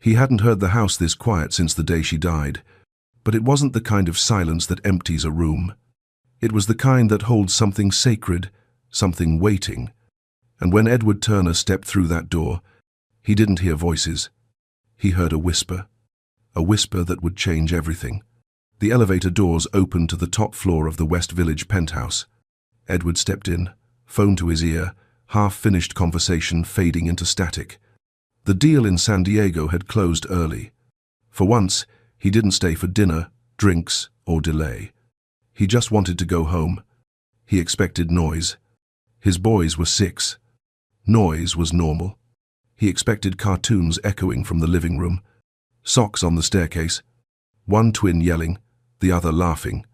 He hadn't heard the house this quiet since the day she died, but it wasn't the kind of silence that empties a room. It was the kind that holds something sacred, something waiting. And when Edward Turner stepped through that door, he didn't hear voices. He heard a whisper that would change everything. The elevator doors opened to the top floor of the West Village penthouse. Edward stepped in, phone to his ear, half-finished conversation fading into static. The deal in San Diego had closed early. For once, he didn't stay for dinner, drinks, or delay. He just wanted to go home. He expected noise. His boys were 6. Noise was normal. He expected cartoons echoing from the living room, socks on the staircase, one twin yelling, the other laughing.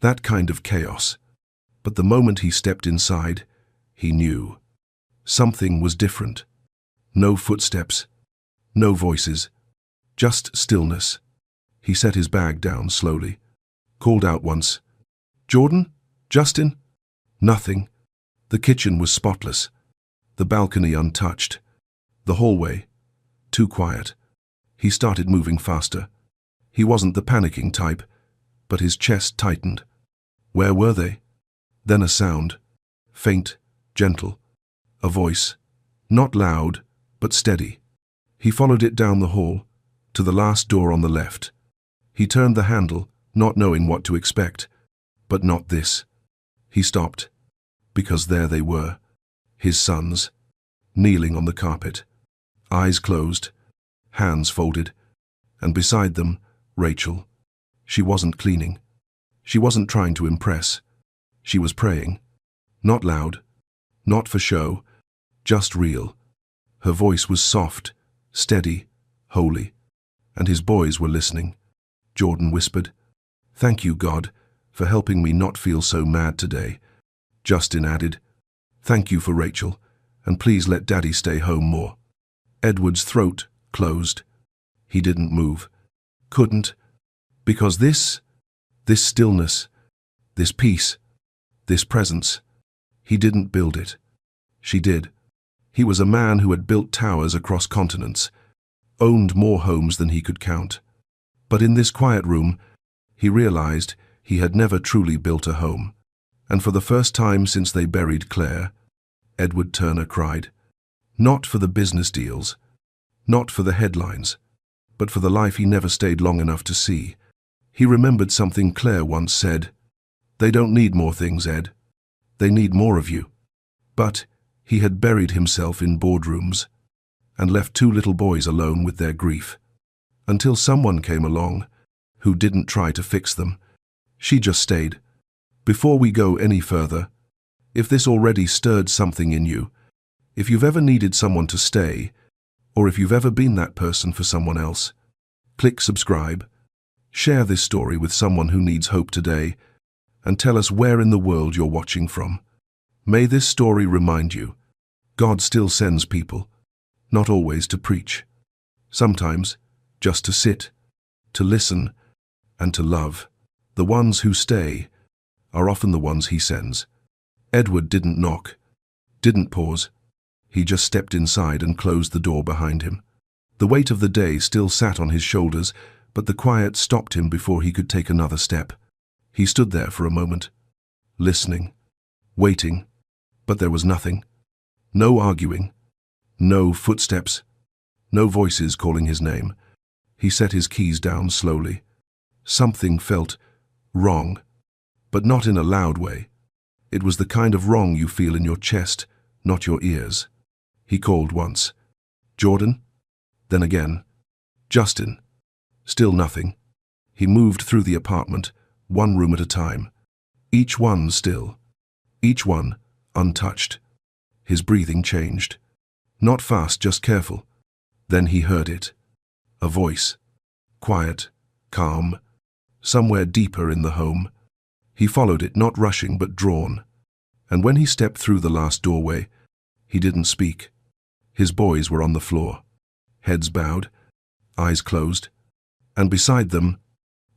That kind of chaos. But the moment he stepped inside, he knew. Something was different. No footsteps, no voices, just stillness. He set his bag down slowly, called out once, "Jordan? Justin?" Nothing. The kitchen was spotless, the balcony untouched, the hallway too quiet. He started moving faster. He wasn't the panicking type, but his chest tightened. Where were they? Then a sound, faint, gentle, a voice, not loud, but steady. He followed it down the hall, to the last door on the left. He turned the handle, not knowing what to expect, but not this. He stopped, because there they were, his sons, kneeling on the carpet, eyes closed, hands folded, and beside them, Rachel. She wasn't cleaning. She wasn't trying to impress. She was praying. Not loud, not for show, just real. Her voice was soft, steady, holy, and his boys were listening. Jordan whispered, "Thank you, God, for helping me not feel so mad today." Justin added, "Thank you for Rachel, and please let Daddy stay home more." Edward's throat closed. He didn't move. Couldn't. Because this stillness, this peace, this presence, he didn't build it. She did. He was a man who had built towers across continents, owned more homes than he could count. But in this quiet room, he realized he had never truly built a home. And for the first time since they buried Claire, Edward Turner cried. Not for the business deals, not for the headlines, but for the life he never stayed long enough to see. He remembered something Claire once said, "They don't need more things, Ed. They need more of you." But he had buried himself in boardrooms and left 2 little boys alone with their grief. Until someone came along who didn't try to fix them. She just stayed. Before we go any further, if this already stirred something in you, if you've ever needed someone to stay, or if you've ever been that person for someone else, click subscribe, share this story with someone who needs hope today, and tell us where in the world you're watching from. May this story remind you, God still sends people, not always to preach. Sometimes, just to sit, to listen, and to love. The ones who stay are often the ones he sends. Edward didn't knock, didn't pause. He just stepped inside and closed the door behind him. The weight of the day still sat on his shoulders, but the quiet stopped him before he could take another step. He stood there for a moment, listening, waiting, but there was nothing. No arguing, no footsteps, no voices calling his name. He set his keys down slowly. Something felt wrong, but not in a loud way. It was the kind of wrong you feel in your chest, not your ears. He called once, "Jordan?" Then again, "Justin?" Still nothing. He moved through the apartment, one room at a time. Each one still. Each one untouched. His breathing changed. Not fast, just careful. Then he heard it. A voice. Quiet, calm, somewhere deeper in the home. He followed it, not rushing but drawn. And when he stepped through the last doorway, he didn't speak. His boys were on the floor, heads bowed, eyes closed, and beside them,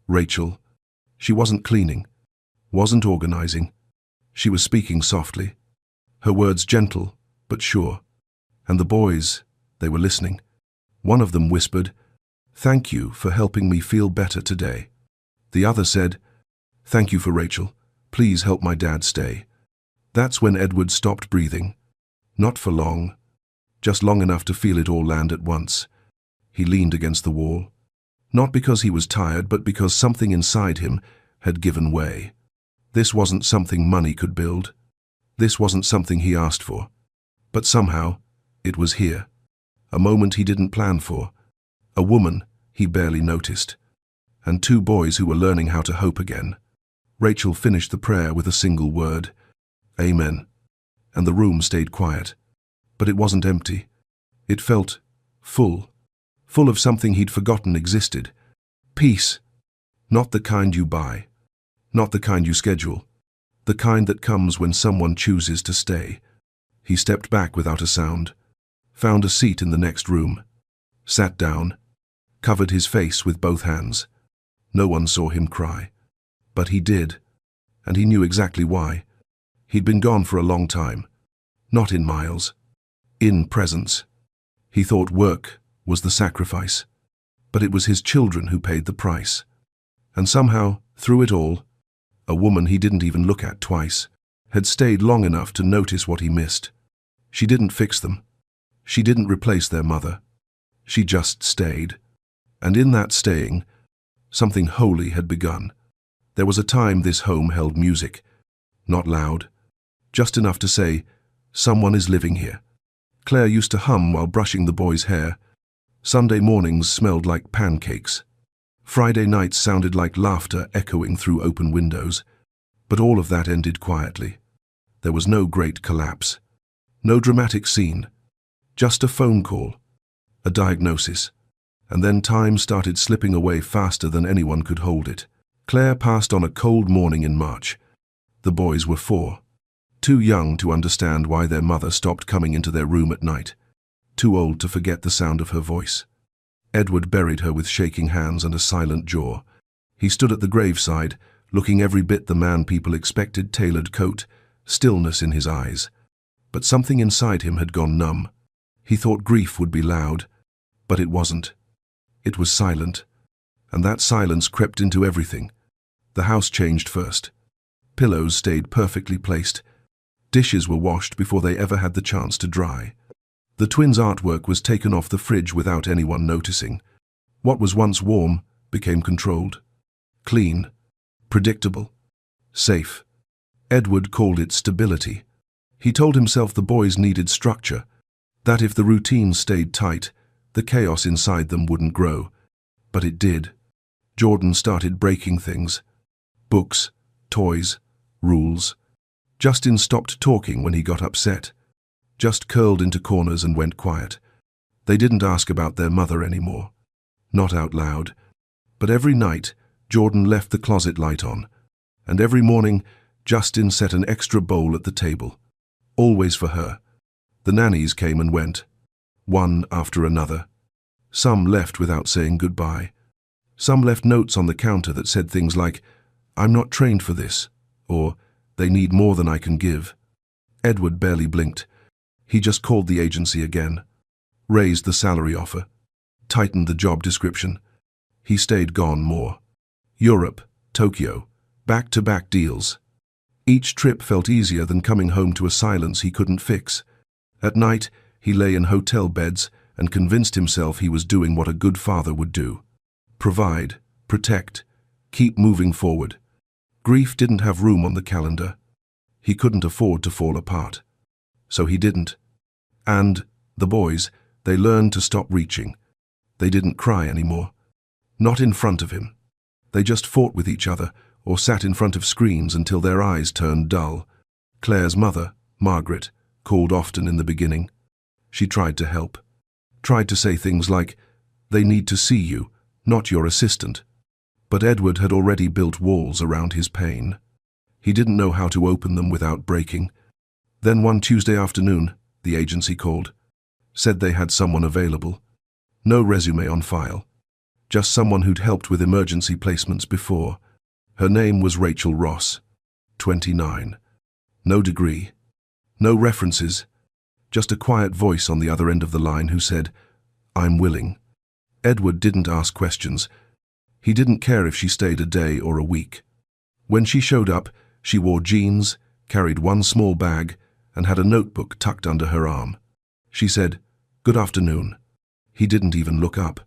Rachel. She wasn't cleaning, wasn't organizing. She was speaking softly, her words gentle but sure. And the boys, they were listening. One of them whispered, "Thank you for helping me feel better today." The other said, "Thank you for Rachel. Please help my dad stay." That's when Edward stopped breathing. Not for long, just long enough to feel it all land at once. He leaned against the wall, not because he was tired, but because something inside him had given way. This wasn't something money could build. This wasn't something he asked for. But somehow, it was here. A moment he didn't plan for. A woman he barely noticed. And two boys who were learning how to hope again. Rachel finished the prayer with a single word, "Amen." And the room stayed quiet. But it wasn't empty. It felt full. Full of something he'd forgotten existed. Peace. Not the kind you buy. Not the kind you schedule. The kind that comes when someone chooses to stay. He stepped back without a sound. Found a seat in the next room. Sat down. Covered his face with both hands. No one saw him cry. But he did. And he knew exactly why. He'd been gone for a long time. Not in miles. In presence. He thought work was the sacrifice. But it was his children who paid the price. And somehow, through it all, a woman he didn't even look at twice had stayed long enough to notice what he missed. She didn't fix them. She didn't replace their mother. She just stayed. And in that staying, something holy had begun. There was a time this home held music. Not loud. Just enough to say, "Someone is living here." Claire used to hum while brushing the boys' hair. Sunday mornings smelled like pancakes. Friday nights sounded like laughter echoing through open windows. But all of that ended quietly. There was no great collapse. No dramatic scene. Just a phone call. A diagnosis. And then time started slipping away faster than anyone could hold it. Claire passed on a cold morning in March. The boys were 4. Too young to understand why their mother stopped coming into their room at night. Too old to forget the sound of her voice. Edward buried her with shaking hands and a silent jaw. He stood at the graveside, looking every bit the man people expected, tailored coat, stillness in his eyes. But something inside him had gone numb. He thought grief would be loud, but it wasn't. It was silent, and that silence crept into everything. The house changed first. Pillows stayed perfectly placed. Dishes were washed before they ever had the chance to dry. The twins' artwork was taken off the fridge without anyone noticing. What was once warm became controlled. Clean. Predictable. Safe. Edward called it stability. He told himself the boys needed structure, that if the routine stayed tight, the chaos inside them wouldn't grow. But it did. Jordan started breaking things. Books, toys, rules. Justin stopped talking when he got upset. Just curled into corners and went quiet. They didn't ask about their mother anymore. Not out loud. But every night, Jordan left the closet light on. And every morning, Justin set an extra bowl at the table. Always for her. The nannies came and went. One after another. Some left without saying goodbye. Some left notes on the counter that said things like, "I'm not trained for this," or "They need more than I can give." Edward barely blinked. He just called the agency again. Raised the salary offer. Tightened the job description. He stayed gone more. Europe, Tokyo, back-to-back deals. Each trip felt easier than coming home to a silence he couldn't fix. At night, he lay in hotel beds and convinced himself he was doing what a good father would do. Provide, protect, keep moving forward. Grief didn't have room on the calendar. He couldn't afford to fall apart. So he didn't. And the boys, they learned to stop reaching. They didn't cry anymore. Not in front of him. They just fought with each other or sat in front of screens until their eyes turned dull. Claire's mother, Margaret, called often in the beginning. She tried to help. Tried to say things like, "They need to see you, not your assistant." But Edward had already built walls around his pain. He didn't know how to open them without breaking. Then one Tuesday afternoon, the agency called. Said they had someone available. No resume on file. Just someone who'd helped with emergency placements before. Her name was Rachel Ross, 29. No degree. No references. Just a quiet voice on the other end of the line who said, "I'm willing." Edward didn't ask questions. He didn't care if she stayed a day or a week. When she showed up, she wore jeans, carried one small bag, and had a notebook tucked under her arm. She said, "Good afternoon." He didn't even look up,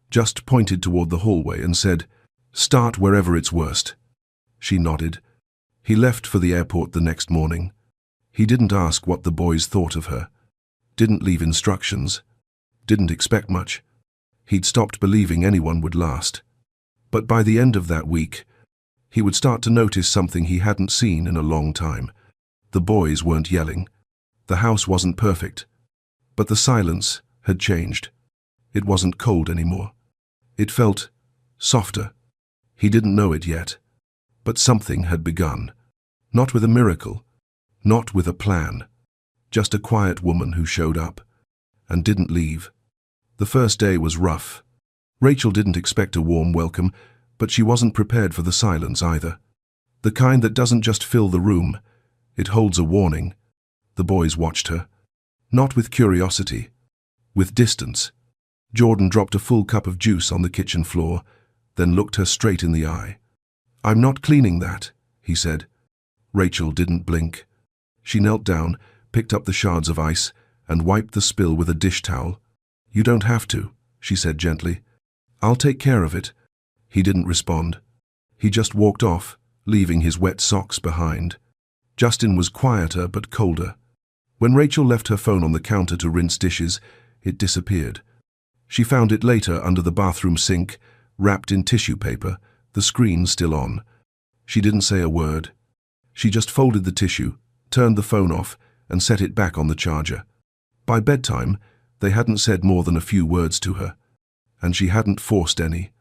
just pointed toward the hallway and said, "Start wherever it's worst." She nodded. He left for the airport the next morning. He didn't ask what the boys thought of her, didn't leave instructions, didn't expect much. He'd stopped believing anyone would last. But by the end of that week, he would start to notice something he hadn't seen in a long time. The boys weren't yelling. The house wasn't perfect. But the silence had changed. It wasn't cold anymore. It felt softer. He didn't know it yet. But something had begun. Not with a miracle. Not with a plan. Just a quiet woman who showed up. And didn't leave. The first day was rough. Rachel didn't expect a warm welcome, but she wasn't prepared for the silence either. The kind that doesn't just fill the room. It holds a warning. The boys watched her. Not with curiosity. With distance. Jordan dropped a full cup of juice on the kitchen floor, then looked her straight in the eye. "I'm not cleaning that," he said. Rachel didn't blink. She knelt down, picked up the shards of ice, and wiped the spill with a dish towel. "You don't have to," she said gently. "I'll take care of it." He didn't respond. He just walked off, leaving his wet socks behind. Justin was quieter but colder. When Rachel left her phone on the counter to rinse dishes, it disappeared. She found it later under the bathroom sink, wrapped in tissue paper, the screen still on. She didn't say a word. She just folded the tissue, turned the phone off, and set it back on the charger. By bedtime, they hadn't said more than a few words to her, and she hadn't forced any.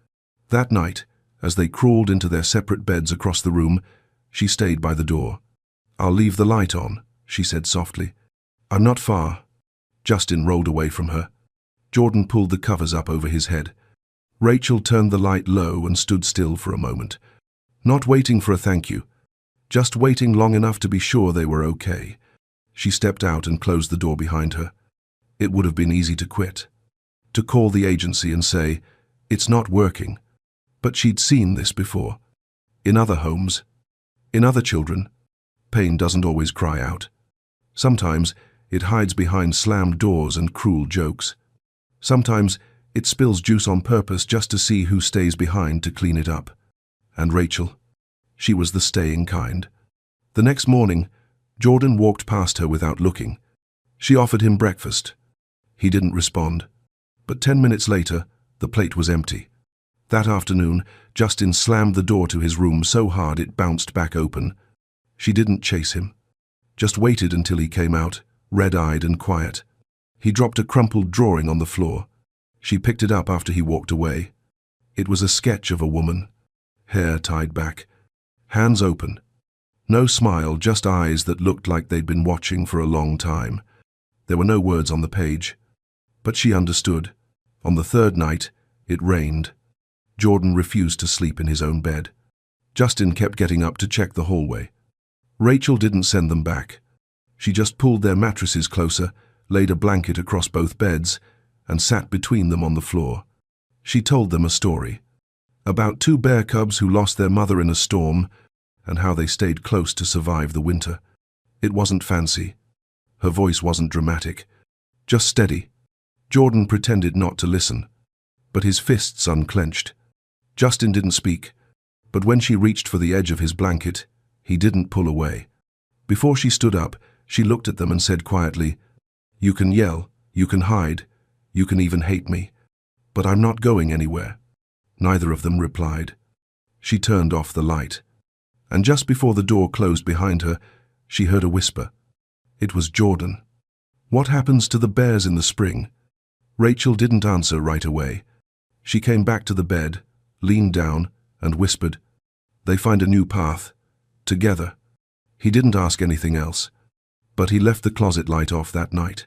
That night, as they crawled into their separate beds across the room, she stayed by the door. "I'll leave the light on," she said softly. "I'm not far." Justin rolled away from her. Jordan pulled the covers up over his head. Rachel turned the light low and stood still for a moment, not waiting for a thank you, just waiting long enough to be sure they were okay. She stepped out and closed the door behind her. It would have been easy to quit, to call the agency and say, "It's not working." But she'd seen this before. In other homes, in other children, pain doesn't always cry out. Sometimes it hides behind slammed doors and cruel jokes. Sometimes it spills juice on purpose just to see who stays behind to clean it up. And Rachel, she was the staying kind. The next morning, Jordan walked past her without looking. She offered him breakfast. He didn't respond. But 10 minutes later, the plate was empty. That afternoon, Justin slammed the door to his room so hard it bounced back open. She didn't chase him. Just waited until he came out, red-eyed and quiet. He dropped a crumpled drawing on the floor. She picked it up after he walked away. It was a sketch of a woman. Hair tied back. Hands open. No smile, just eyes that looked like they'd been watching for a long time. There were no words on the page. But she understood. On the third night, it rained. Jordan refused to sleep in his own bed. Justin kept getting up to check the hallway. Rachel didn't send them back. She just pulled their mattresses closer, laid a blanket across both beds, and sat between them on the floor. She told them a story. About 2 bear cubs who lost their mother in a storm, and how they stayed close to survive the winter. It wasn't fancy. Her voice wasn't dramatic. Just steady. Jordan pretended not to listen, but his fists unclenched. Justin didn't speak, but when she reached for the edge of his blanket, he didn't pull away. Before she stood up, she looked at them and said quietly, "You can yell, you can hide, you can even hate me, but I'm not going anywhere." Neither of them replied. She turned off the light, and just before the door closed behind her, she heard a whisper. It was Jordan. "What happens to the bears in the spring?" Rachel didn't answer right away. She came back to the bed, leaned down, and whispered, "They find a new path. Together." He didn't ask anything else, but he left the closet light off that night.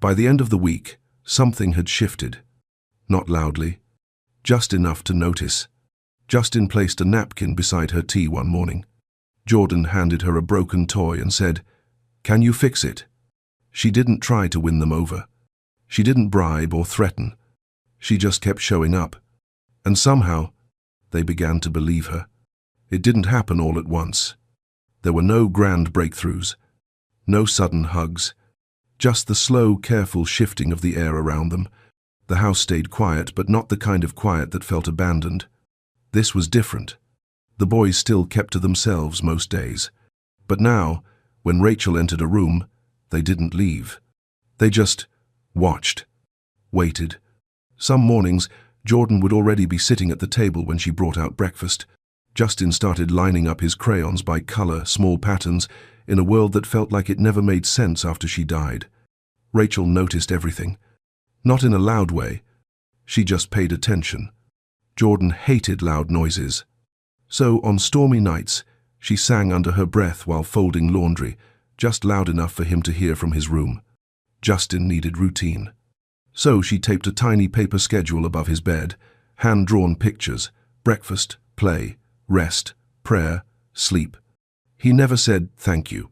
By the end of the week, something had shifted. Not loudly, just enough to notice. Justin placed a napkin beside her tea one morning. Jordan handed her a broken toy and said, "Can you fix it?" She didn't try to win them over. She didn't bribe or threaten. She just kept showing up. And somehow, they began to believe her. It didn't happen all at once. There were no grand breakthroughs, no sudden hugs, just the slow, careful shifting of the air around them. The house stayed quiet, but not the kind of quiet that felt abandoned. This was different. The boys still kept to themselves most days. But now, when Rachel entered a room, they didn't leave. They just watched, waited. Some mornings, Jordan would already be sitting at the table when she brought out breakfast. Justin started lining up his crayons by color, small patterns, in a world that felt like it never made sense after she died. Rachel noticed everything. Not in a loud way. She just paid attention. Jordan hated loud noises. So, on stormy nights, she sang under her breath while folding laundry, just loud enough for him to hear from his room. Justin needed routine. So she taped a tiny paper schedule above his bed, hand-drawn pictures, breakfast, play, rest, prayer, sleep. He never said thank you,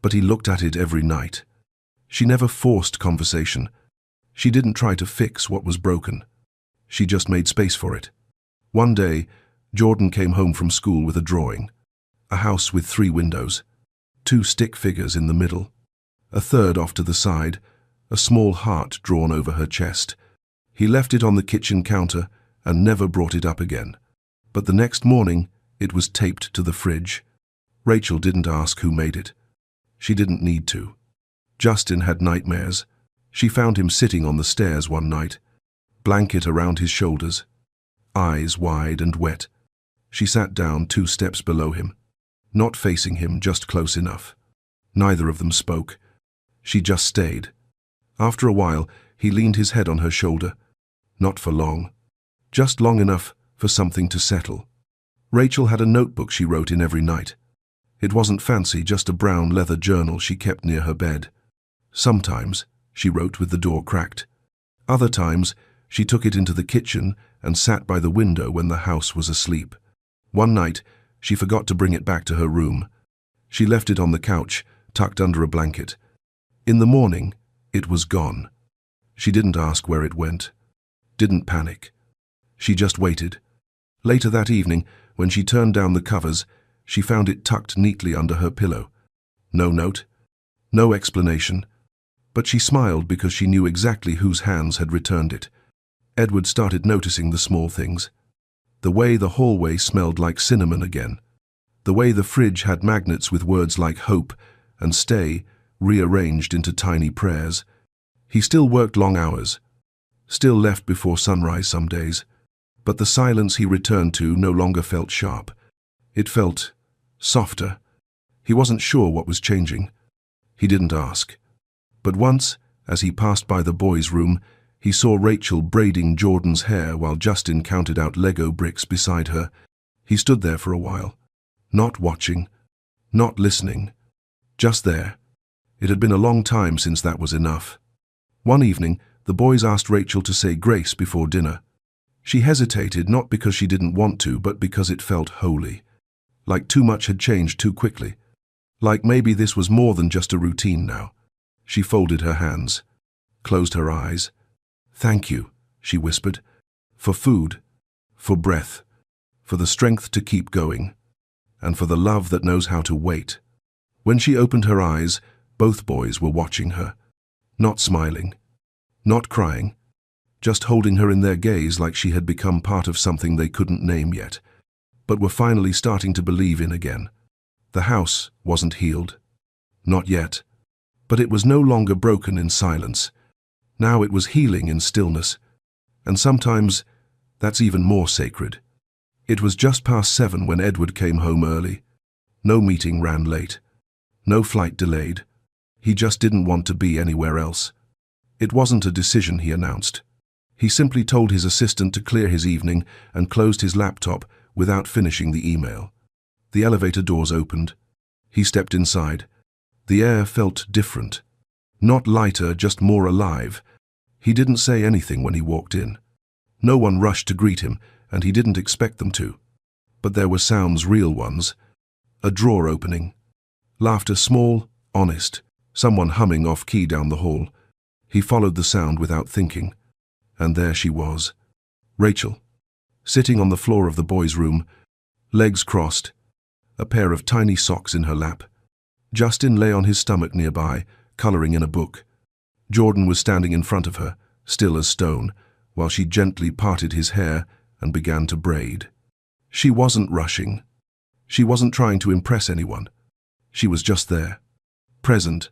but he looked at it every night. She never forced conversation. She didn't try to fix what was broken. She just made space for it. One day, Jordan came home from school with a drawing. A house with 3 windows, 2 stick figures in the middle, a third off to the side, a small heart drawn over her chest. He left it on the kitchen counter and never brought it up again. But the next morning, it was taped to the fridge. Rachel didn't ask who made it. She didn't need to. Justin had nightmares. She found him sitting on the stairs one night, blanket around his shoulders, eyes wide and wet. She sat down 2 steps below him, not facing him, just close enough. Neither of them spoke. She just stayed. After a while, he leaned his head on her shoulder. Not for long. Just long enough for something to settle. Rachel had a notebook she wrote in every night. It wasn't fancy, just a brown leather journal she kept near her bed. Sometimes, she wrote with the door cracked. Other times, she took it into the kitchen and sat by the window when the house was asleep. One night, she forgot to bring it back to her room. She left it on the couch, tucked under a blanket. In the morning, it was gone. She didn't ask where it went. Didn't panic. She just waited. Later that evening, when she turned down the covers, she found it tucked neatly under her pillow. No note, no explanation. But she smiled because she knew exactly whose hands had returned it. Edward started noticing the small things. The way the hallway smelled like cinnamon again. The way the fridge had magnets with words like hope and stay rearranged into tiny prayers. He still worked long hours, still left before sunrise some days, but the silence he returned to no longer felt sharp. It felt softer. He wasn't sure what was changing. He didn't ask. But once, as he passed by the boys' room, he saw Rachel braiding Jordan's hair while Justin counted out Lego bricks beside her. He stood there for a while, not watching, not listening, just there. It had been a long time since that was enough. One evening, the boys asked Rachel to say grace before dinner. She hesitated, not because she didn't want to, but because it felt holy. Like too much had changed too quickly. Like maybe this was more than just a routine now. She folded her hands, closed her eyes. "Thank you," she whispered, "for food, for breath, for the strength to keep going, and for the love that knows how to wait." When she opened her eyes, both boys were watching her, not smiling, not crying, just holding her in their gaze like she had become part of something they couldn't name yet, but were finally starting to believe in again. The house wasn't healed. Not yet. But it was no longer broken in silence. Now it was healing in stillness. And sometimes that's even more sacred. It was just past 7 when Edward came home early. No meeting ran late. No flight delayed. He just didn't want to be anywhere else. It wasn't a decision, he announced. He simply told his assistant to clear his evening and closed his laptop without finishing the email. The elevator doors opened. He stepped inside. The air felt different. Not lighter, just more alive. He didn't say anything when he walked in. No one rushed to greet him, and he didn't expect them to. But there were sounds, real ones. A drawer opening. Laughter, small, honest. Someone humming off-key down the hall. He followed the sound without thinking. And there she was, Rachel, sitting on the floor of the boys' room, legs crossed, a pair of tiny socks in her lap. Justin lay on his stomach nearby, coloring in a book. Jordan was standing in front of her, still as stone, while she gently parted his hair and began to braid. She wasn't rushing. She wasn't trying to impress anyone. She was just there, present.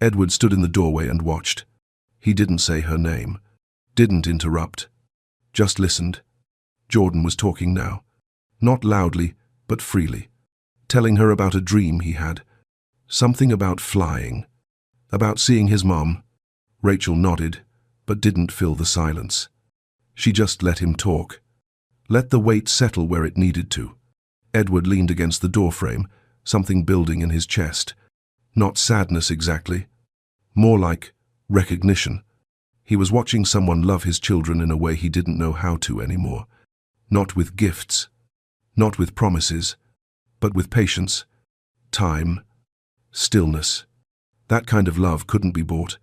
Edward stood in the doorway and watched. He didn't say her name, didn't interrupt, just listened. Jordan was talking now, not loudly, but freely, telling her about a dream he had. Something about flying, about seeing his mom. Rachel nodded, but didn't fill the silence. She just let him talk, let the weight settle where it needed to. Edward leaned against the doorframe, something building in his chest. Not sadness exactly, more like recognition. He was watching someone love his children in a way he didn't know how to anymore. Not with gifts, not with promises, but with patience, time, stillness. That kind of love couldn't be bought.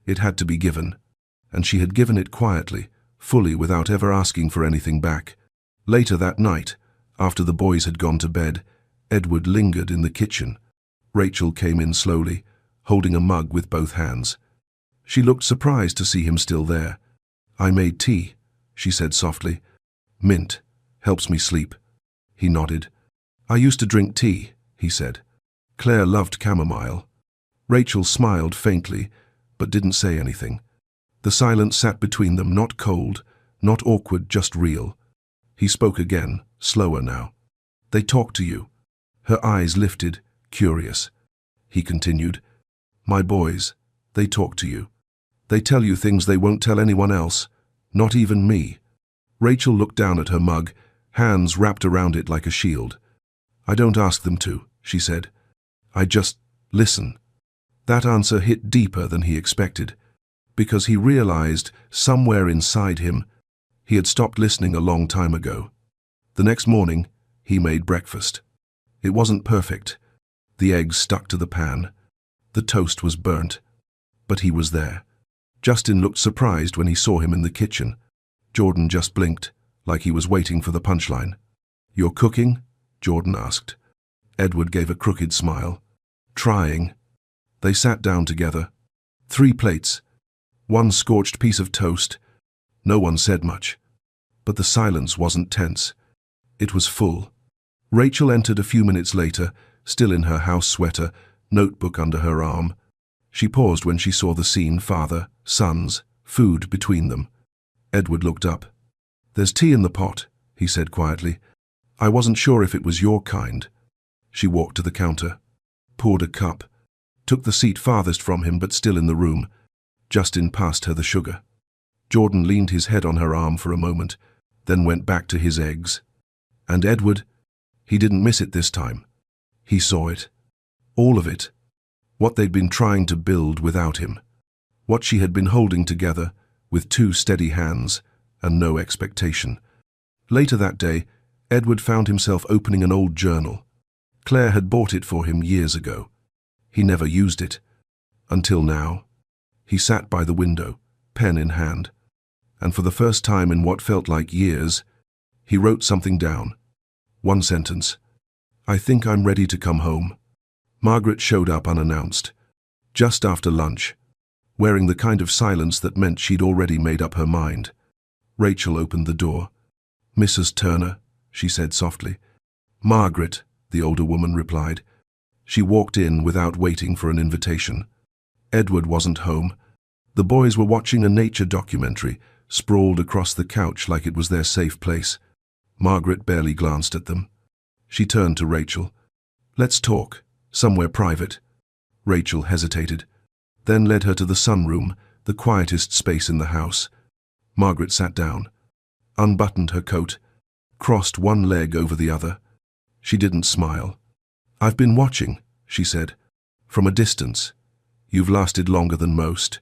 It had to be given, and she had given it quietly, fully, without ever asking for anything back. Later that night, after the boys had gone to bed, Edward lingered in the kitchen. Rachel came in slowly, holding a mug with both hands. She looked surprised to see him still there. "I made tea," she said softly. "Mint. Helps me sleep." He nodded. "I used to drink tea," he said. "Claire loved chamomile." Rachel smiled faintly, but didn't say anything. The silence sat between them, not cold, not awkward, just real. He spoke again, slower now. "They talk to you." Her eyes lifted, curious. He continued, "My boys, they talk to you. They tell you things they won't tell anyone else, not even me." Rachel looked down at her mug, hands wrapped around it like a shield. "I don't ask them to," she said. "I just listen." That answer hit deeper than he expected, because he realized somewhere inside him he had stopped listening a long time ago. The next morning, he made breakfast. It wasn't perfect. The eggs stuck to the pan. The toast was burnt. But he was there. Justin looked surprised when he saw him in the kitchen. Jordan just blinked, like he was waiting for the punchline. "You're cooking?" Jordan asked. Edward gave a crooked smile. "Trying." They sat down together. 3 plates. 1 scorched piece of toast. No one said much. But the silence wasn't tense. It was full. Rachel entered a few minutes later, still in her house sweater, notebook under her arm. She paused when she saw the scene: father, sons, food between them. Edward looked up. "There's tea in the pot," he said quietly. "I wasn't sure if it was your kind." She walked to the counter, poured a cup, took the seat farthest from him but still in the room. Justin passed her the sugar. Jordan leaned his head on her arm for a moment, then went back to his eggs. And Edward, he didn't miss it this time. He saw it. All of it. What they'd been trying to build without him. What she had been holding together, with 2 steady hands and no expectation. Later that day, Edward found himself opening an old journal. Claire had bought it for him years ago. He never used it. Until now. He sat by the window, pen in hand. And for the first time in what felt like years, he wrote something down. 1 sentence. "I think I'm ready to come home." Margaret showed up unannounced, just after lunch, wearing the kind of silence that meant she'd already made up her mind. Rachel opened the door. "Mrs. Turner," she said softly. "Margaret," the older woman replied. She walked in without waiting for an invitation. Edward wasn't home. The boys were watching a nature documentary, sprawled across the couch like it was their safe place. Margaret barely glanced at them. She turned to Rachel. "Let's talk, somewhere private." Rachel hesitated, then led her to the sunroom, the quietest space in the house. Margaret sat down, unbuttoned her coat, crossed one leg over the other. She didn't smile. "I've been watching," she said, "from a distance. You've lasted longer than most."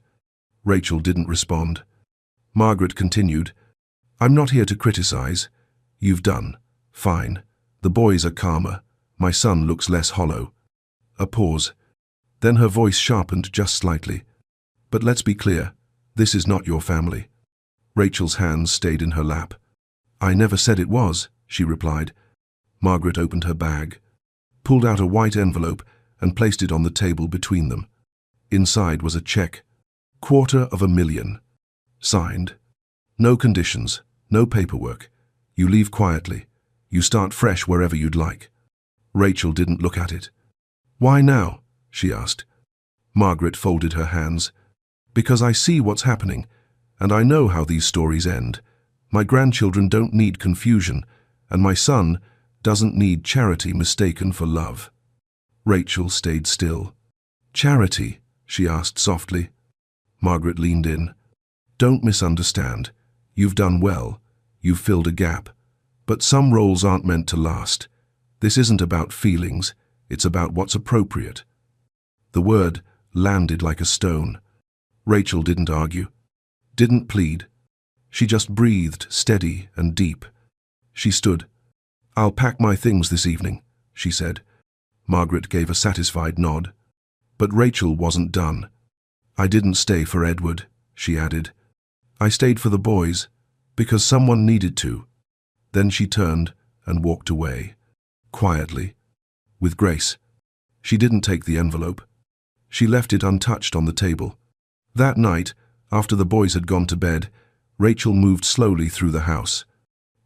Rachel didn't respond. Margaret continued, "I'm not here to criticize. You've done fine. The boys are calmer. My son looks less hollow." A pause. Then her voice sharpened just slightly. "But let's be clear, this is not your family." Rachel's hands stayed in her lap. "I never said it was," she replied. Margaret opened her bag, pulled out a white envelope and placed it on the table between them. Inside was a check, $250,000. Signed. No conditions, no paperwork. You leave quietly. You start fresh wherever you'd like. Rachel didn't look at it. "Why now?" she asked. Margaret folded her hands. "Because I see what's happening, and I know how these stories end. My grandchildren don't need confusion, and my son doesn't need charity mistaken for love." Rachel stayed still. "Charity?" she asked softly. Margaret leaned in. "Don't misunderstand. You've done well. You've filled a gap. But some roles aren't meant to last. This isn't about feelings. It's about what's appropriate." The word landed like a stone. Rachel didn't argue, didn't plead. She just breathed steady and deep. She stood. "I'll pack my things this evening," she said. Margaret gave a satisfied nod. But Rachel wasn't done. "I didn't stay for Edward," she added. "I stayed for the boys, because someone needed to." Then she turned and walked away, quietly, with grace. She didn't take the envelope. She left it untouched on the table. That night, after the boys had gone to bed, Rachel moved slowly through the house.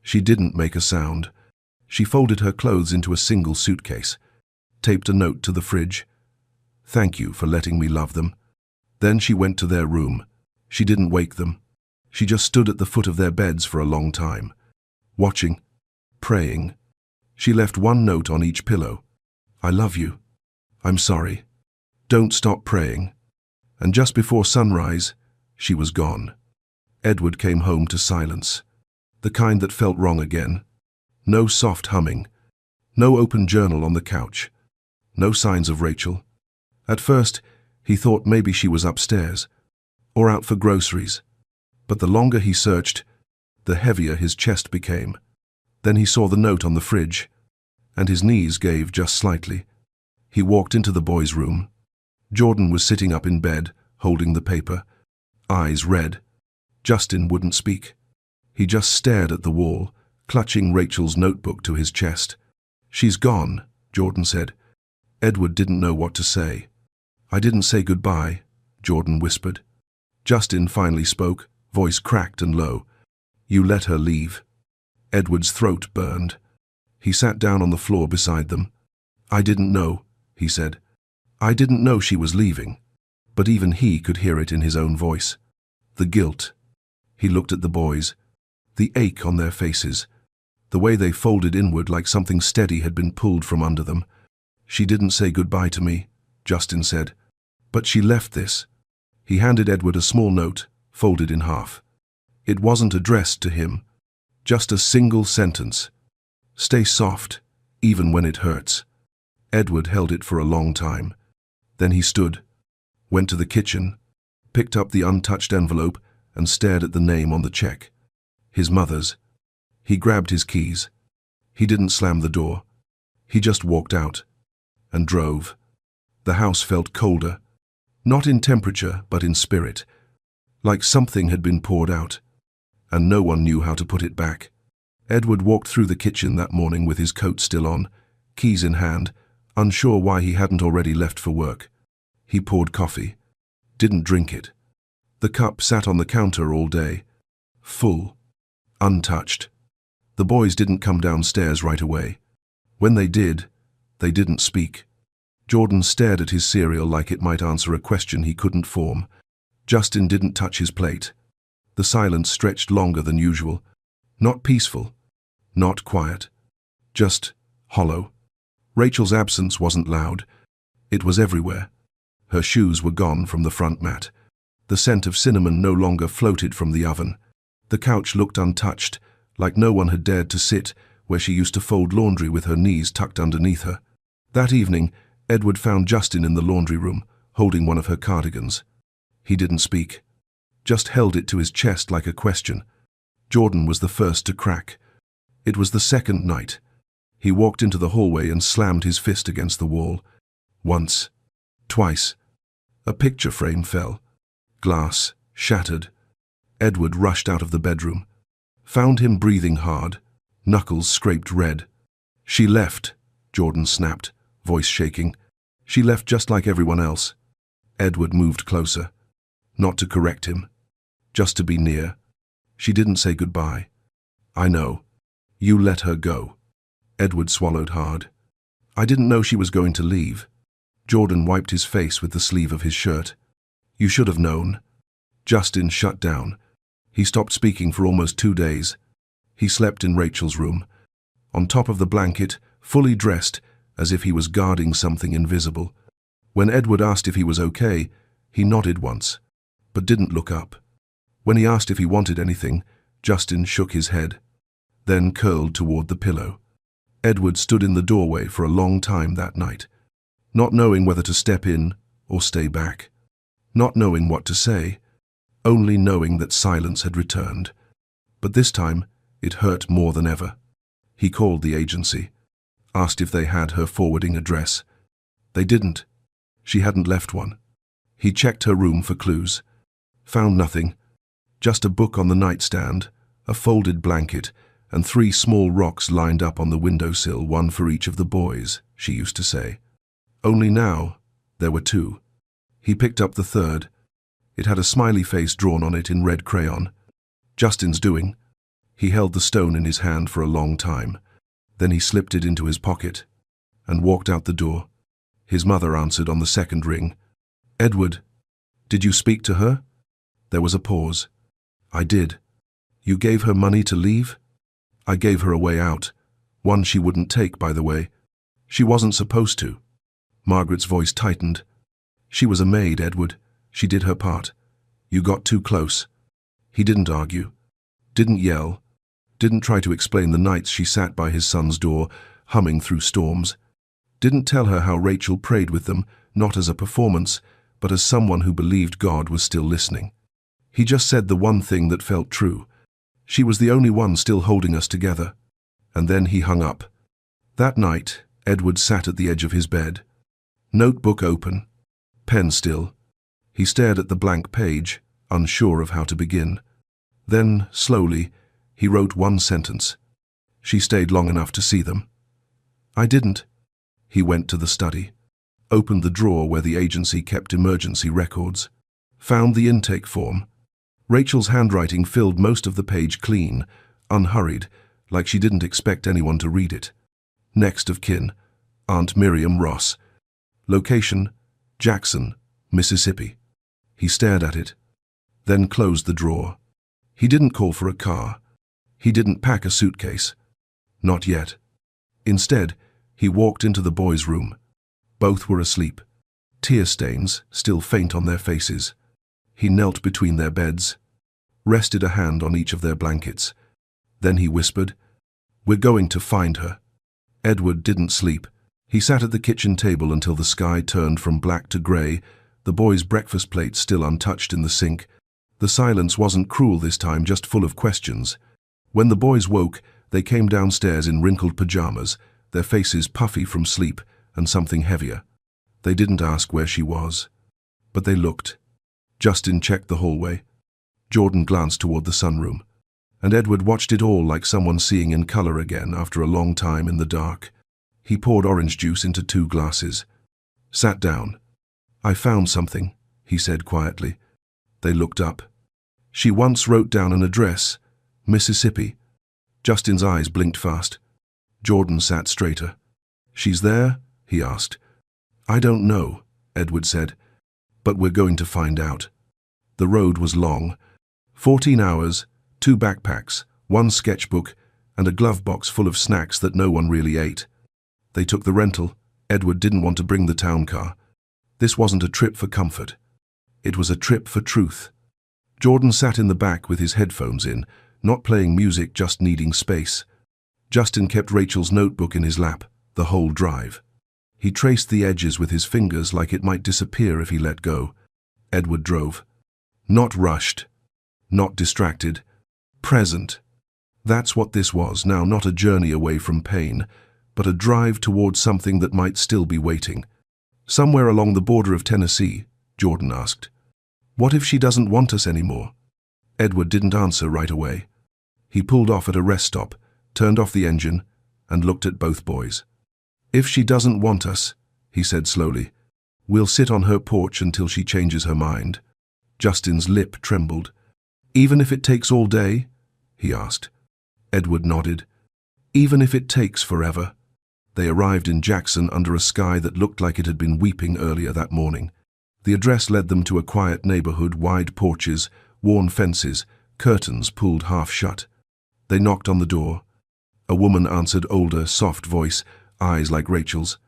She didn't make a sound. She folded her clothes into a single suitcase, taped a note to the fridge. "Thank you for letting me love them." Then she went to their room. She didn't wake them. She just stood at the foot of their beds for a long time, watching, praying. She left one note on each pillow. "I love you. I'm sorry. Don't stop praying." And just before sunrise, she was gone. Edward came home to silence, the kind that felt wrong again. No soft humming, no open journal on the couch, no signs of Rachel. At first, he thought maybe she was upstairs, or out for groceries. But the longer he searched, the heavier his chest became. Then he saw the note on the fridge, and his knees gave just slightly. He walked into the boys' room. Jordan was sitting up in bed, holding the paper, eyes red. Justin wouldn't speak. He just stared at the wall, clutching Rachel's notebook to his chest. "She's gone," Jordan said. Edward didn't know what to say. "I didn't say goodbye," Jordan whispered. Justin finally spoke, voice cracked and low. "You let her leave." Edward's throat burned. He sat down on the floor beside them. "I didn't know," he said. "I didn't know she was leaving." But even he could hear it in his own voice. The guilt. He looked at the boys. The ache on their faces. The way they folded inward like something steady had been pulled from under them. "She didn't say goodbye to me," Justin said. "But she left this." He handed Edward a small note, folded in half. It wasn't addressed to him. Just a single sentence. "Stay soft, even when it hurts." Edward held it for a long time. Then he stood, went to the kitchen, picked up the untouched envelope and stared at the name on the check. His mother's. He grabbed his keys. He didn't slam the door. He just walked out and drove. The house felt colder, not in temperature but in spirit, like something had been poured out, and no one knew how to put it back. Edward walked through the kitchen that morning with his coat still on, keys in hand, unsure why he hadn't already left for work. He poured coffee, didn't drink it. The cup sat on the counter all day, full, untouched. The boys didn't come downstairs right away. When they did, they didn't speak. Jordan stared at his cereal like it might answer a question he couldn't form. Justin didn't touch his plate. The silence stretched longer than usual. Not peaceful, not quiet, just hollow. Rachel's absence wasn't loud. It was everywhere. Her shoes were gone from the front mat. The scent of cinnamon no longer floated from the oven. The couch looked untouched, like no one had dared to sit where she used to fold laundry with her knees tucked underneath her. That evening, Edward found Justin in the laundry room, holding one of her cardigans. He didn't speak, just held it to his chest like a question. Jordan was the first to crack. It was the second night. He walked into the hallway and slammed his fist against the wall. Once, twice. A picture frame fell. Glass shattered. Edward rushed out of the bedroom, found him breathing hard, knuckles scraped red. "She left," Jordan snapped, voice shaking. "She left just like everyone else." Edward moved closer, not to correct him, just to be near. "She didn't say goodbye." "I know. You let her go." Edward swallowed hard. "I didn't know she was going to leave." Jordan wiped his face with the sleeve of his shirt. "You should have known." Justin shut down. He stopped speaking for almost 2 days. He slept in Rachel's room, on top of the blanket, fully dressed, as if he was guarding something invisible. When Edward asked if he was okay, he nodded once, but didn't look up. When he asked if he wanted anything, Justin shook his head, then curled toward the pillow. Edward stood in the doorway for a long time that night, not knowing whether to step in or stay back, not knowing what to say, only knowing that silence had returned. But this time, it hurt more than ever. He called the agency, asked if they had her forwarding address. They didn't. She hadn't left one. He checked her room for clues. Found nothing. Just a book on the nightstand, a folded blanket, and 3 small rocks lined up on the windowsill, one for each of the boys, she used to say. Only now, there were 2. He picked up the third. It had a smiley face drawn on it in red crayon. Justin's doing. He held the stone in his hand for a long time. Then he slipped it into his pocket and walked out the door. His mother answered on the second ring. "Edward, did you speak to her?" There was a pause. "I did." "You gave her money to leave?" "I gave her a way out. One she wouldn't take, by the way. She wasn't supposed to." Margaret's voice tightened. "She was a maid, Edward. She did her part. You got too close." He didn't argue, didn't yell, didn't try to explain the nights she sat by his son's door, humming through storms. Didn't tell her how Rachel prayed with them, not as a performance, but as someone who believed God was still listening. He just said the one thing that felt true. She was the only one still holding us together. And then he hung up. That night, Edward sat at the edge of his bed, notebook open, pen still. He stared at the blank page, unsure of how to begin. Then, slowly, he wrote one sentence. She stayed long enough to see them. "I didn't." He went to the study, opened the drawer where the agency kept emergency records, found the intake form. Rachel's handwriting filled most of the page clean, unhurried, like she didn't expect anyone to read it. Next of kin, Aunt Miriam Ross. Location, Jackson, Mississippi. He stared at it, then closed the drawer. He didn't call for a car. He didn't pack a suitcase. Not yet. Instead, he walked into the boys' room. Both were asleep, tear stains still faint on their faces. He knelt between their beds, rested a hand on each of their blankets. Then he whispered, "We're going to find her." Edward didn't sleep. He sat at the kitchen table until the sky turned from black to grey, the boys' breakfast plates still untouched in the sink. The silence wasn't cruel this time, just full of questions. When the boys woke, they came downstairs in wrinkled pajamas, their faces puffy from sleep and something heavier. They didn't ask where she was, but they looked. Justin checked the hallway. Jordan glanced toward the sunroom, and Edward watched it all like someone seeing in color again after a long time in the dark. He poured orange juice into 2 glasses. Sat down. "I found something," he said quietly. They looked up. "She once wrote down an address, Mississippi." Justin's eyes blinked fast. Jordan sat straighter. "She's there?" he asked. "I don't know," Edward said, "but we're going to find out." The road was long. 14 hours, 2 backpacks, 1 sketchbook, and a glove box full of snacks that no one really ate. They took the rental. Edward didn't want to bring the town car. This wasn't a trip for comfort. It was a trip for truth. Jordan sat in the back with his headphones in, not playing music, just needing space. Justin kept Rachel's notebook in his lap, the whole drive. He traced the edges with his fingers like it might disappear if he let go. Edward drove. Not rushed, not distracted, present. That's what this was now, not a journey away from pain, but a drive towards something that might still be waiting. "Somewhere along the border of Tennessee," Jordan asked. "What if she doesn't want us anymore?" Edward didn't answer right away. He pulled off at a rest stop, turned off the engine, and looked at both boys. "If she doesn't want us," he said slowly, "we'll sit on her porch until she changes her mind." Justin's lip trembled. "Even if it takes all day?" he asked. Edward nodded. "Even if it takes forever." They arrived in Jackson under a sky that looked like it had been weeping earlier that morning. The address led them to a quiet neighborhood, wide porches, worn fences, curtains pulled half shut. They knocked on the door. A woman answered, older, soft voice, eyes like Rachel's.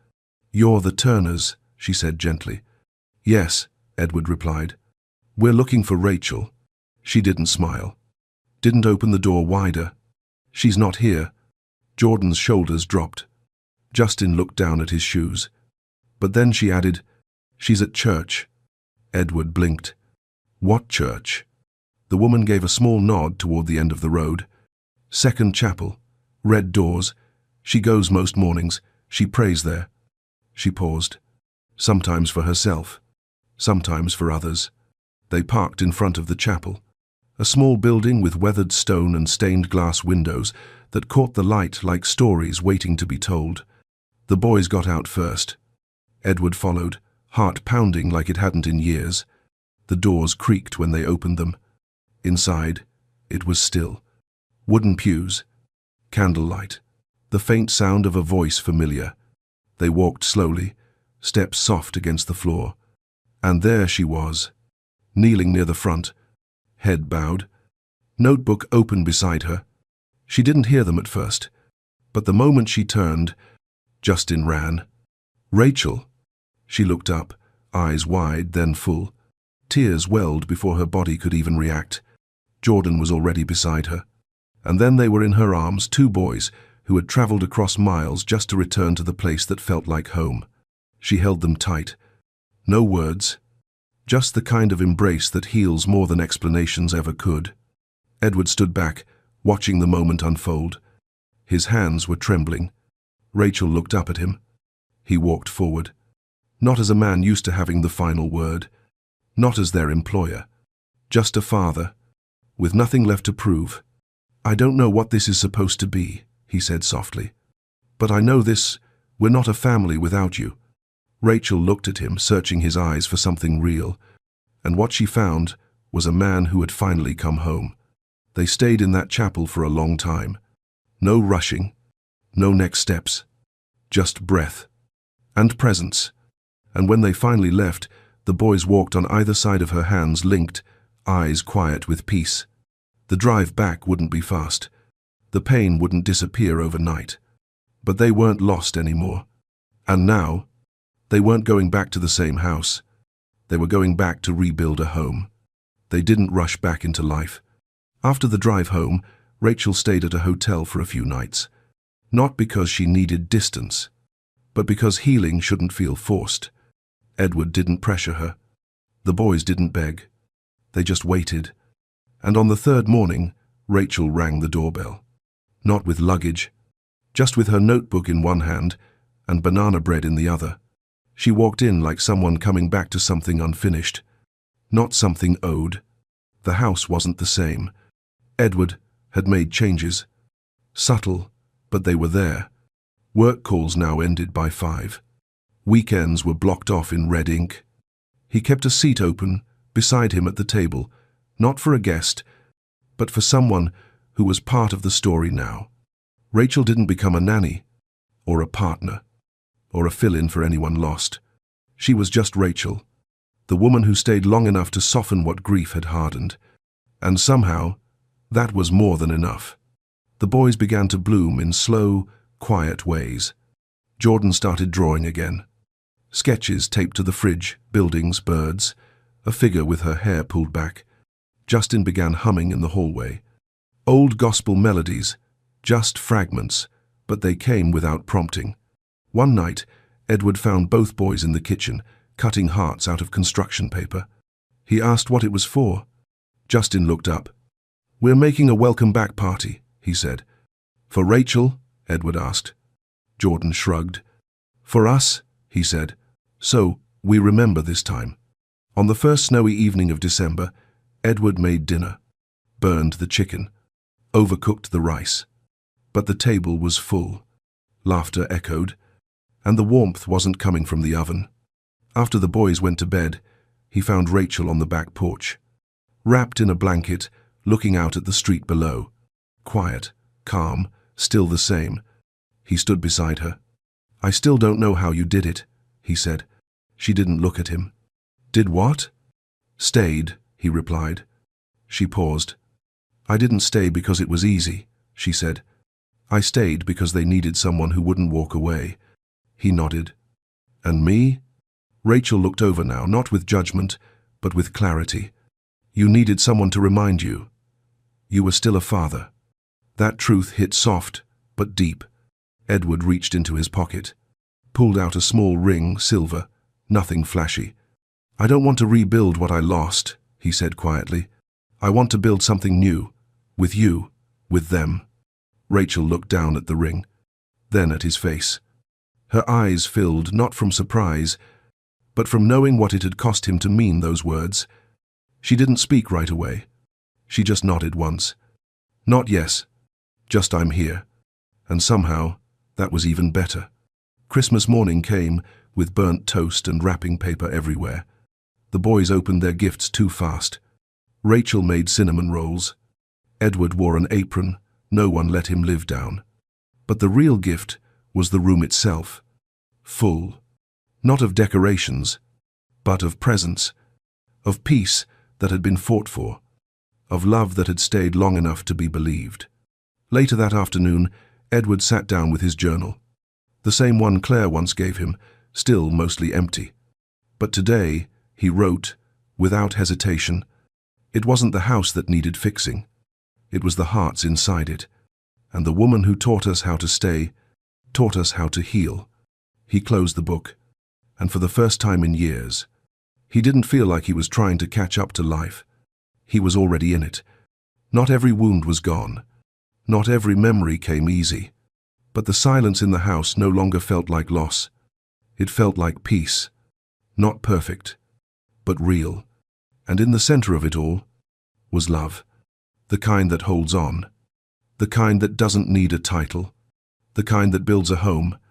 "You're the Turners," she said gently. "Yes," Edward replied. "We're looking for Rachel." She didn't smile. Didn't open the door wider. "She's not here." Jordan's shoulders dropped. Justin looked down at his shoes. But then she added, "She's at church." Edward blinked. "What church?" The woman gave a small nod toward the end of the road. "Second chapel. Red doors. She goes most mornings. She prays there." She paused. Sometimes for herself. Sometimes for others. They parked in front of the chapel. A small building with weathered stone and stained glass windows that caught the light like stories waiting to be told. The boys got out first. Edward followed, heart pounding like it hadn't in years. The doors creaked when they opened them. Inside, it was still. Wooden pews. Candlelight. The faint sound of a voice familiar. They walked slowly, steps soft against the floor. And there she was, kneeling near the front, head bowed, notebook open beside her. She didn't hear them at first, but the moment she turned, Justin ran. "Rachel." She looked up, eyes wide, then full. Tears welled before her body could even react. Jordan was already beside her. And then they were in her arms, two boys who had traveled across miles just to return to the place that felt like home. She held them tight. No words, just the kind of embrace that heals more than explanations ever could. Edward stood back, watching the moment unfold. His hands were trembling. Rachel looked up at him. He walked forward. Not as a man used to having the final word. Not as their employer. Just a father, with nothing left to prove. "I don't know what this is supposed to be," he said softly. "But I know this, we're not a family without you." Rachel looked at him, searching his eyes for something real. And what she found was a man who had finally come home. They stayed in that chapel for a long time. No rushing, no next steps. Just breath. And presence. And when they finally left, the boys walked on either side of her, hands linked, eyes quiet with peace. The drive back wouldn't be fast. The pain wouldn't disappear overnight. But they weren't lost anymore. And now, they weren't going back to the same house. They were going back to rebuild a home. They didn't rush back into life. After the drive home, Rachel stayed at a hotel for a few nights. Not because she needed distance, but because healing shouldn't feel forced. Edward didn't pressure her. The boys didn't beg. They just waited. And on the third morning, Rachel rang the doorbell. Not with luggage, just with her notebook in one hand and banana bread in the other. She walked in like someone coming back to something unfinished, not something owed. The house wasn't the same. Edward had made changes. Subtle, but they were there. Work calls now ended by 5. Weekends were blocked off in red ink. He kept a seat open beside him at the table, not for a guest, but for someone who was part of the story now. Rachel didn't become a nanny, or a partner, or a fill-in for anyone lost. She was just Rachel, the woman who stayed long enough to soften what grief had hardened. And somehow, that was more than enough. The boys began to bloom in slow, quiet ways. Jordan started drawing again. Sketches taped to the fridge, buildings, birds, a figure with her hair pulled back. Justin began humming in the hallway. Old gospel melodies, just fragments, but they came without prompting. One night, Edward found both boys in the kitchen, cutting hearts out of construction paper. He asked what it was for. Justin looked up. "We're making a welcome back party," he said. "For Rachel?" Edward asked. Jordan shrugged. "For us," he said. "So, we remember this time." On the first snowy evening of December, Edward made dinner. burned the chicken, overcooked the rice. But the table was full. Laughter echoed, and the warmth wasn't coming from the oven. After the boys went to bed, he found Rachel on the back porch, wrapped in a blanket, looking out at the street below. Quiet, calm, still the same. He stood beside her. "I still don't know how you did it," he said. She didn't look at him. "Did what?" "Stayed," he replied. She paused. "I didn't stay because it was easy," she said. "I stayed because they needed someone who wouldn't walk away." He nodded. "And me?" Rachel looked over now, not with judgment, but with clarity. "You needed someone to remind you. You were still a father." That truth hit soft, but deep. Edward reached into his pocket, pulled out a small ring, silver, nothing flashy. "I don't want to rebuild what I lost," he said quietly. "I want to build something new, with you, with them." Rachel looked down at the ring, then at his face. Her eyes filled not from surprise, but from knowing what it had cost him to mean those words. She didn't speak right away. She just nodded once. Not yes, just "I'm here." And somehow, that was even better. Christmas morning came, with burnt toast and wrapping paper everywhere. The boys opened their gifts too fast. Rachel made cinnamon rolls. Edward wore an apron. No one let him live down. But the real gift was the room itself. Full. Not of decorations, but of presence. Of peace that had been fought for. Of love that had stayed long enough to be believed. Later that afternoon, Edward sat down with his journal. The same one Claire once gave him, still mostly empty. But today, he wrote, without hesitation. It wasn't the house that needed fixing. It was the hearts inside it. And the woman who taught us how to stay, taught us how to heal. He closed the book, and for the first time in years, he didn't feel like he was trying to catch up to life. He was already in it. Not every wound was gone. Not every memory came easy. But the silence in the house no longer felt like loss. It felt like peace. Not perfect, but real. And in the center of it all was love. The kind that holds on. The kind that doesn't need a title. The kind that builds a home